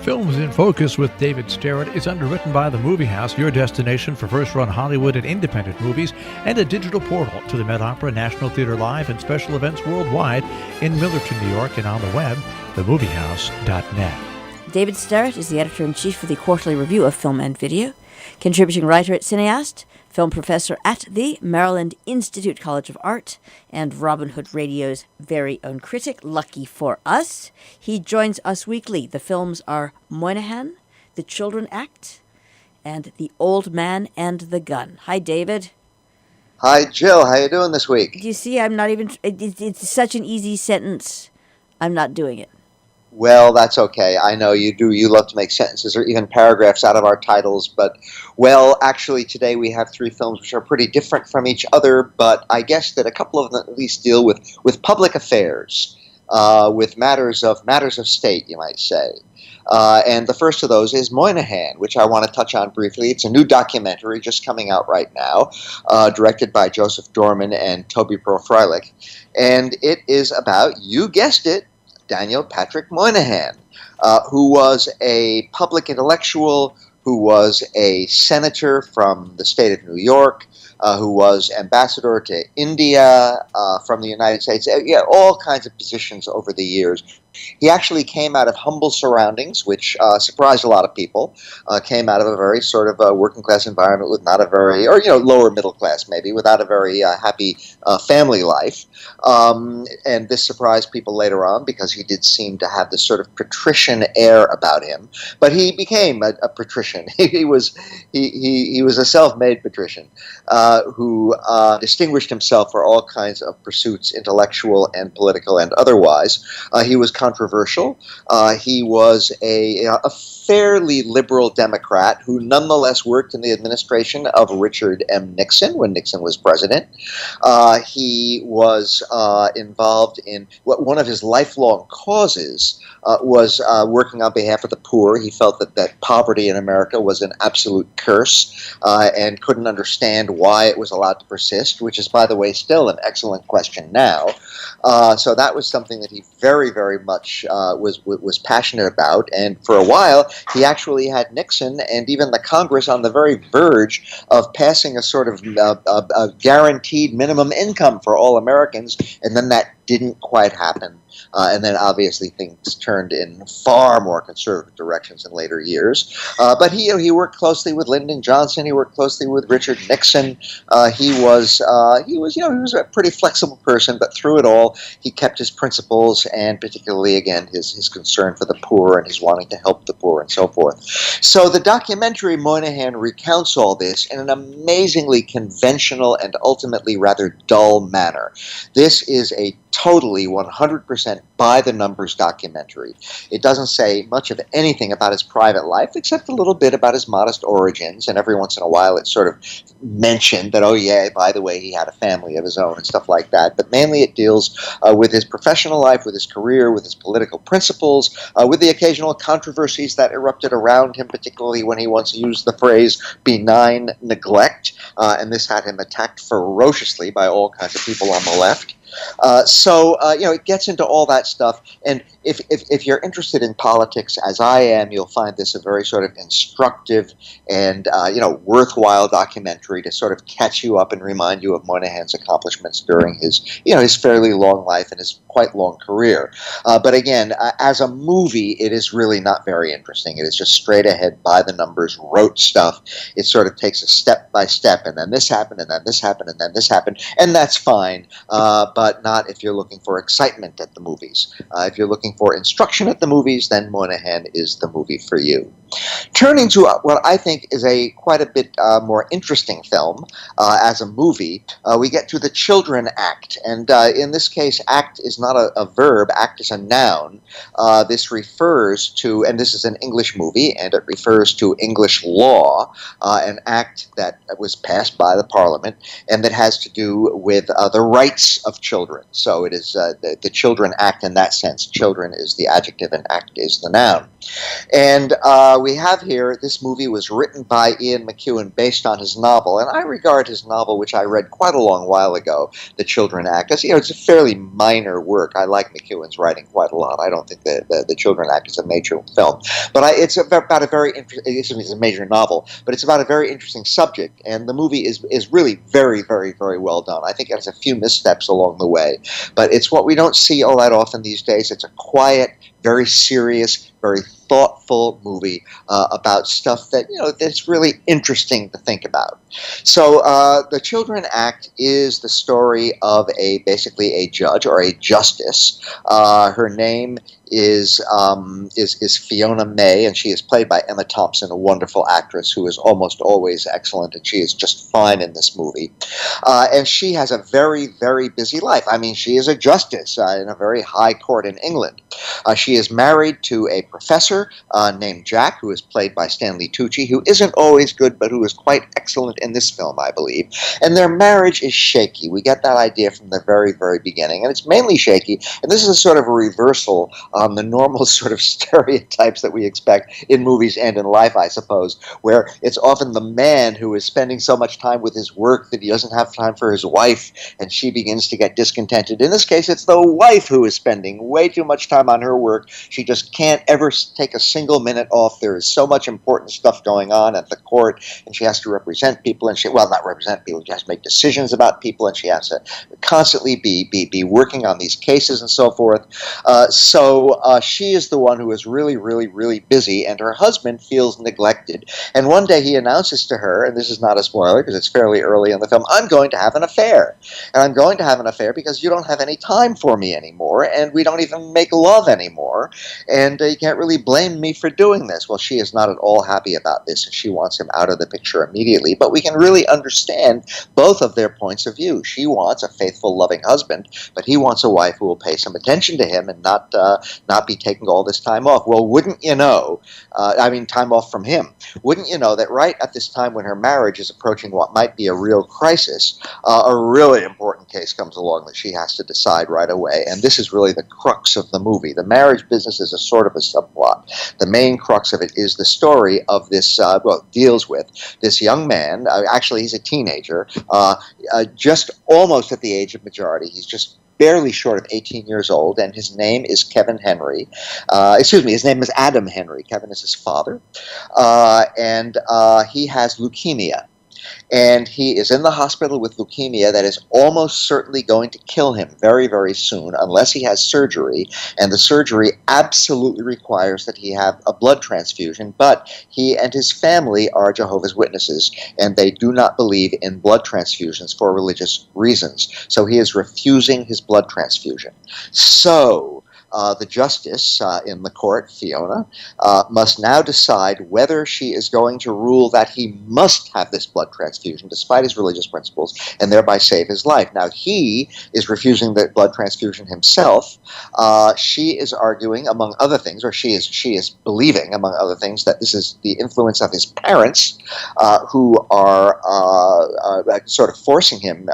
Films in Focus with David Sterritt is underwritten by The Movie House, your destination for first-run Hollywood and independent movies, and a digital portal to the Met Opera, National Theater Live, and special events worldwide in Millerton, New York, and on the web, themoviehouse.net. David Sterritt is the editor-in-chief for the Quarterly Review of Film and Video, contributing writer at Cineast, film professor at the Maryland Institute College of Art, and Robin Hood Radio's very own critic. Lucky for us, he joins us weekly. The films are Moynihan, The Children Act, and The Old Man and the Gun. Hi, David. Hi, Jill. How you doing this week? Do you see, I'm not even, it's such an easy sentence. I'm not doing it. Well, that's okay. I know you do. You love to make sentences or even paragraphs out of our titles. But, well, actually, today we have three films which are pretty different from each other. But I guess that a couple of them at least deal with public affairs, with matters of state, you might say. And the first of those is Moynihan, which I want to touch on briefly. It's a new documentary just coming out right now, directed by Joseph Dorman and Toby Pearl-Freilich. And it is about, you guessed it, Daniel Patrick Moynihan, who was a public intellectual, who was a senator from the state of New York, who was ambassador to India from the United States, all kinds of positions over the years. He actually came out of humble surroundings, which surprised a lot of people. Came out of a very sort of working class environment with not a very, or lower middle class maybe, without a very happy family life. And this surprised people later on because he did seem to have this sort of patrician air about him. But he became a patrician. He was a self-made patrician who distinguished himself for all kinds of pursuits, intellectual and political and otherwise. He was controversial. He was a fairly liberal Democrat who nonetheless worked in the administration of Richard M. Nixon when Nixon was president. He was involved in one of his lifelong causes was working on behalf of the poor. He felt that poverty in America was an absolute curse and couldn't understand why it was allowed to persist, which is, by the way, still an excellent question now. So that was something that he very, very much was passionate about. And for a while, he actually had Nixon and even the Congress on the very verge of passing a sort of a guaranteed minimum income for all Americans. And then that didn't quite happen. And then obviously things turned in far more conservative directions in later years. But he worked closely with Lyndon Johnson. He worked closely with Richard Nixon. He was a pretty flexible person, but through it all, he kept his principles and particularly, again, his concern for the poor and his wanting to help the poor and so forth. So the documentary Moynihan recounts all this in an amazingly conventional and ultimately rather dull manner. This is a totally 100% by-the-numbers documentary. It doesn't say much of anything about his private life, except a little bit about his modest origins, and every once in a while it's sort of mentioned that, oh yeah, by the way, he had a family of his own and stuff like that. But mainly it deals with his professional life, with his career, with his political principles, with the occasional controversies that erupted around him, particularly when he once used the phrase benign neglect, and this had him attacked ferociously by all kinds of people on the left. It gets into all that stuff, and if you're interested in politics, as I am, you'll find this a very sort of instructive and worthwhile documentary to sort of catch you up and remind you of Moynihan's accomplishments during his fairly long life and his quite long career. But again, as a movie, it is really not very interesting. It is just straight ahead, by the numbers, rote stuff. It sort of takes a step by step, and then this happened, and then this happened, and then this happened, and that's fine. But not if you're looking for excitement at the movies. If you're looking for instruction at the movies, then Moynihan is the movie for you. Turning to what I think is quite a bit more interesting film as a movie, we get to The Children Act. And in this case, act is not a verb, act is a noun. This refers to, and this is an English movie, and it refers to English law, an act that was passed by the Parliament, and that has to do with the rights of children. So it is the children act in that sense. Children is the adjective and act is the noun. And we have here, this movie was written by Ian McEwan based on his novel, and I regard his novel, which I read quite a long while ago, The Children Act, as, it's a fairly minor work. I like McEwan's writing quite a lot. I don't think the Children Act is a major film, but it's about a very interesting, it's a major novel, but it's about a very interesting subject, and the movie is really very, very, very well done. I think it has a few missteps along the way, but it's what we don't see all that often these days. It's a quiet, very serious, very thoughtful movie about stuff that, that's really interesting to think about. So The Children Act is the story of basically a judge or a justice. Her name is Fiona May, and she is played by Emma Thompson, a wonderful actress who is almost always excellent, and she is just fine in this movie. And she has a very, very busy life. I mean, she is a justice in a very high court in England. She is married to a professor named Jack, who is played by Stanley Tucci, who isn't always good, but who is quite excellent in this film, I believe. And their marriage is shaky. We get that idea from the very, very beginning. And it's mainly shaky, and this is a sort of a reversal on the normal sort of stereotypes that we expect in movies and in life, I suppose, where it's often the man who is spending so much time with his work that he doesn't have time for his wife, and she begins to get discontented. In this case, it's the wife who is spending way too much time on her work. She just can't ever take a single minute off. There is so much important stuff going on at the court, and she has to represent people, and not represent people, she has to make decisions about people, and she has to constantly be working on these cases and so forth. So she is the one who is really, really, really busy, and her husband feels neglected. And one day he announces to her, and this is not a spoiler because it's fairly early in the film, I'm going to have an affair. And I'm going to have an affair because you don't have any time for me anymore, and we don't even make love anymore, and you can't really blame me for doing this. Well, she is not at all happy about this, and she wants him out of the picture immediately. But we can really understand both of their points of view. She wants a faithful, loving husband, but he wants a wife who will pay some attention to him and not be taking all this time off. Well, wouldn't you know, time off from him, wouldn't you know that right at this time when her marriage is approaching what might be a real crisis, a really important case comes along that she has to decide right away, and this is really the crux of the movie. The marriage business is a sort of a subplot. The main crux of it is the story of this, deals with this young man, actually he's a teenager, just almost at the age of majority. He's just barely short of 18 years old, and his name is Kevin Henry. His name is Adam Henry. Kevin is his father. And he has leukemia. And he is in the hospital with leukemia that is almost certainly going to kill him very, very soon unless he has surgery. And the surgery absolutely requires that he have a blood transfusion. But he and his family are Jehovah's Witnesses, and they do not believe in blood transfusions for religious reasons. So he is refusing his blood transfusion. So the justice in the court, Fiona, must now decide whether she is going to rule that he must have this blood transfusion despite his religious principles and thereby save his life. Now, he is refusing the blood transfusion himself. She is arguing, among other things, or she is believing, among other things, that this is the influence of his parents who are sort of forcing him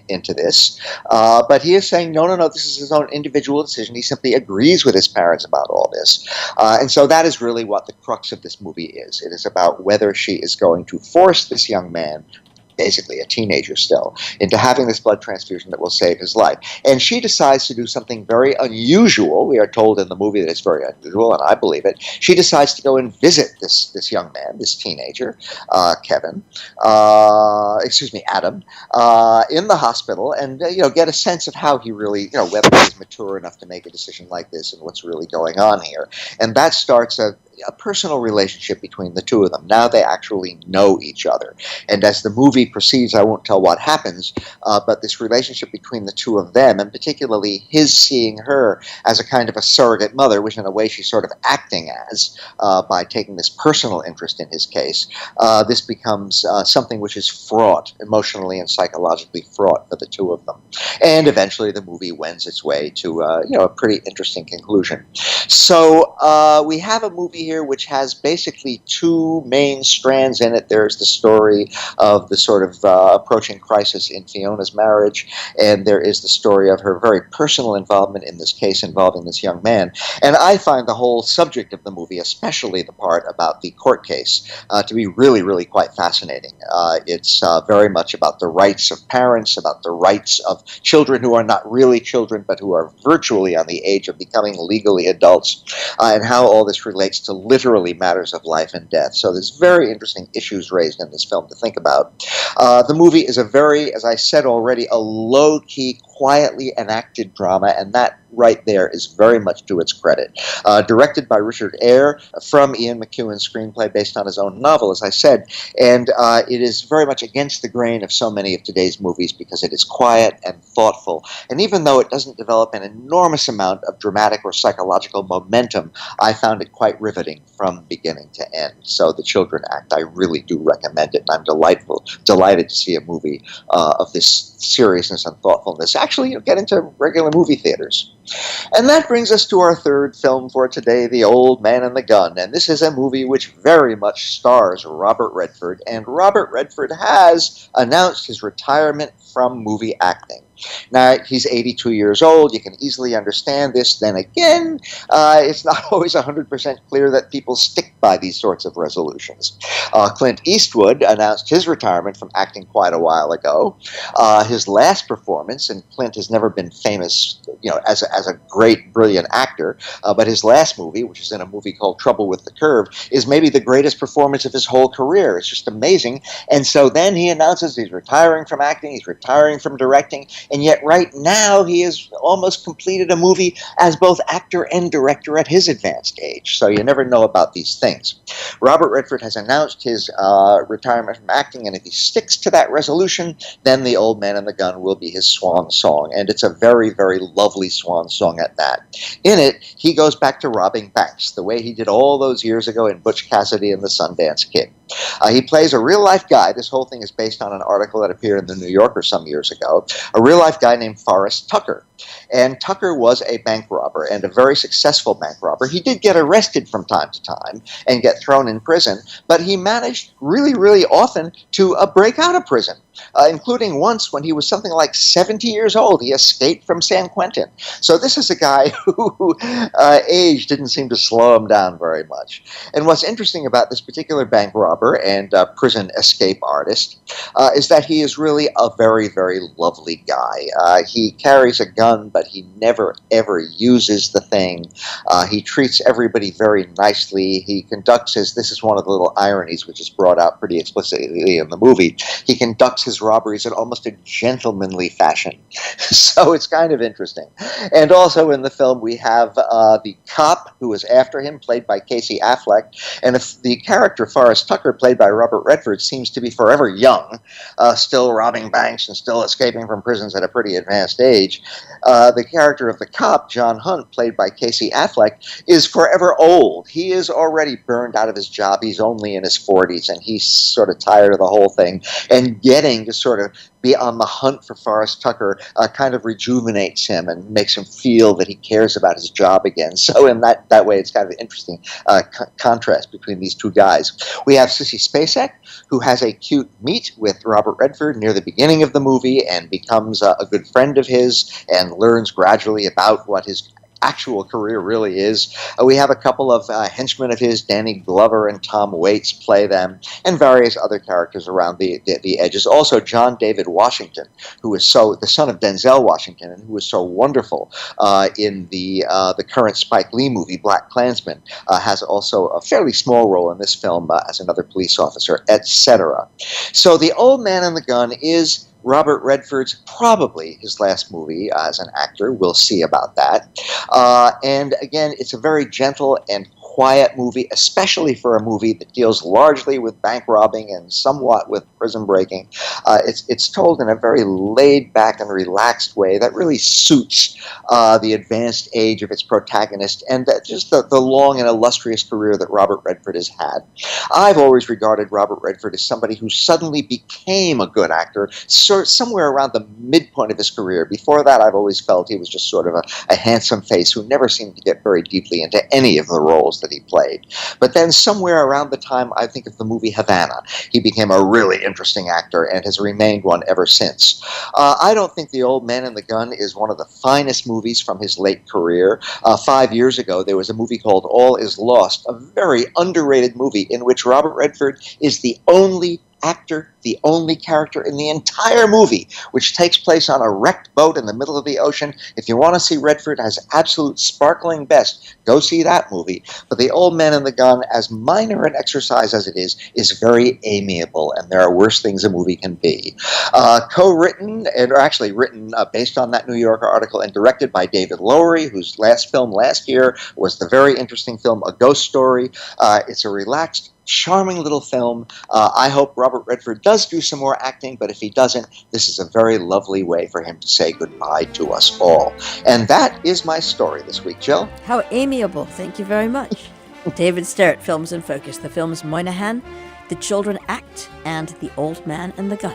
into this. But he is saying, no, this is his own individual decision. He simply agrees with his parents about all this. And so that is really what the crux of this movie is. It is about whether she is going to force this young man, basically a teenager still, into having this blood transfusion that will save his life. And she decides to do something very unusual. We are told in the movie that it's very unusual, and I believe it. She decides to go and visit this young man, this teenager, Adam, in the hospital, and get a sense of how he really, whether he's mature enough to make a decision like this and what's really going on here. And that starts a personal relationship between the two of them. Now they actually know each other. And as the movie proceeds, I won't tell what happens, but this relationship between the two of them, and particularly his seeing her as a kind of a surrogate mother, which in a way she's sort of acting as by taking this personal interest in his case, this becomes something which is fraught, emotionally and psychologically fraught for the two of them. And eventually the movie wends its way to a pretty interesting conclusion. So we have a movie here which has basically two main strands in it. There's the story of the sort of approaching crisis in Fiona's marriage, and there is the story of her very personal involvement in this case involving this young man. And I find the whole subject of the movie, especially the part about the court case, to be really, really quite fascinating. It's very much about the rights of parents, about the rights of children who are not really children, but who are virtually on the age of becoming legally adults, and how all this relates to literally matters of life and death. So there's very interesting issues raised in this film to think about. The movie is a very, as I said already, a low-key, quietly enacted drama, and that right there is very much to its credit. Directed by Richard Eyre, from Ian McEwan's screenplay based on his own novel, as I said, and it is very much against the grain of so many of today's movies because it is quiet and thoughtful, and even though it doesn't develop an enormous amount of dramatic or psychological momentum, I found it quite riveting from beginning to end. So The Children Act, I really do recommend it, and I'm delighted to see a movie of this seriousness and thoughtfulness actually get into regular movie theaters. And that brings us to our third film for today, The Old Man and the Gun. And this is a movie which very much stars Robert Redford, and Robert Redford has announced his retirement from movie acting. Now, he's 82 years old. You can easily understand this. Then again, it's not always 100% clear that people stick by these sorts of resolutions. Clint Eastwood announced his retirement from acting quite a while ago. His last performance, and Clint has never been famous, as a great, brilliant actor, but his last movie, which is in a movie called Trouble with the Curve, is maybe the greatest performance of his whole career. It's just amazing. And so then he announces he's retiring from acting, he's retiring from directing, and yet right now he has almost completed a movie as both actor and director at his advanced age. So you never know about these things. Robert Redford has announced his retirement from acting, and if he sticks to that resolution, then The Old Man and the Gun will be his swan song. And it's a very, very lovely swan song at that. In it, he goes back to robbing banks, the way he did all those years ago in Butch Cassidy and the Sundance Kid. He plays a real-life guy. This whole thing is based on an article that appeared in the New Yorker some years ago. A real-life guy named Forrest Tucker. And Tucker was a bank robber, and a very successful bank robber. He did get arrested from time to time and get thrown in prison, but he managed really, really often to break out of prison, including once when he was something like 70 years old. He escaped from San Quentin. So this is a guy who age didn't seem to slow him down very much. And what's interesting about this particular bank robber and prison escape artist is that he is really a very, very lovely guy. He carries a gun, but he never, ever uses the thing. He treats everybody very nicely. He conducts this is one of the little ironies which is brought out pretty explicitly in the movie. He conducts his robberies in almost a gentlemanly fashion. So it's kind of interesting. And also in the film we have the cop who is after him, played by Casey Affleck. And if the character Forrest Tucker, played by Robert Redford, seems to be forever young, still robbing banks and still escaping from prisons at a pretty advanced age, the character of the cop, John Hunt, played by Casey Affleck, is forever old. He is already burned out of his job. He's only in his 40s, and he's sort of tired of the whole thing. And getting to sort of be on the hunt for Forrest Tucker kind of rejuvenates him and makes him feel that he cares about his job again. So in that way, it's kind of an interesting contrast between these two guys. We have Sissy Spacek, who has a cute meet with Robert Redford near the beginning of the movie and becomes a good friend of his and learns gradually about what his actual career really is. We have a couple of henchmen of his, Danny Glover and Tom Waits, play them, and various other characters around the edges. Also, John David Washington, who is the son of Denzel Washington, and who is so wonderful in the current Spike Lee movie, Black Klansman, has also a fairly small role in this film as another police officer, etc. So The Old Man and the Gun is Robert Redford's probably his last movie as an actor. We'll see about that. And again, it's a very gentle and quiet movie, especially for a movie that deals largely with bank robbing and somewhat with prison breaking. It's told in a very laid back and relaxed way that really suits the advanced age of its protagonist and just the long and illustrious career that Robert Redford has had. I've always regarded Robert Redford as somebody who suddenly became a good actor somewhere around the midpoint of his career. Before that, I've always felt he was just sort of a handsome face who never seemed to get very deeply into any of the roles that that he played. But then somewhere around the time, I think, of the movie Havana, he became a really interesting actor and has remained one ever since. I don't think The Old Man and the Gun is one of the finest movies from his late career. 5 years ago, there was a movie called All Is Lost, a very underrated movie in which Robert Redford is the only actor, the only character in the entire movie, which takes place on a wrecked boat in the middle of the ocean. If you want to see Redford as absolute sparkling best, go see that movie. But The Old Man and the Gun, as minor an exercise as it is very amiable, and there are worse things a movie can be. Co-written, or actually written based on that New Yorker article, and directed by David Lowery, whose last film last year was the very interesting film A Ghost Story. It's a relaxed, charming little film. I hope Robert Redford does do some more acting, but if he doesn't, this is a very lovely way for him to say goodbye to us all. And that is my story this week, Jill. How amiable. Thank you very much. David Sterritt, Films in Focus. The films Moynihan, The Children Act, and The Old Man and the Gun.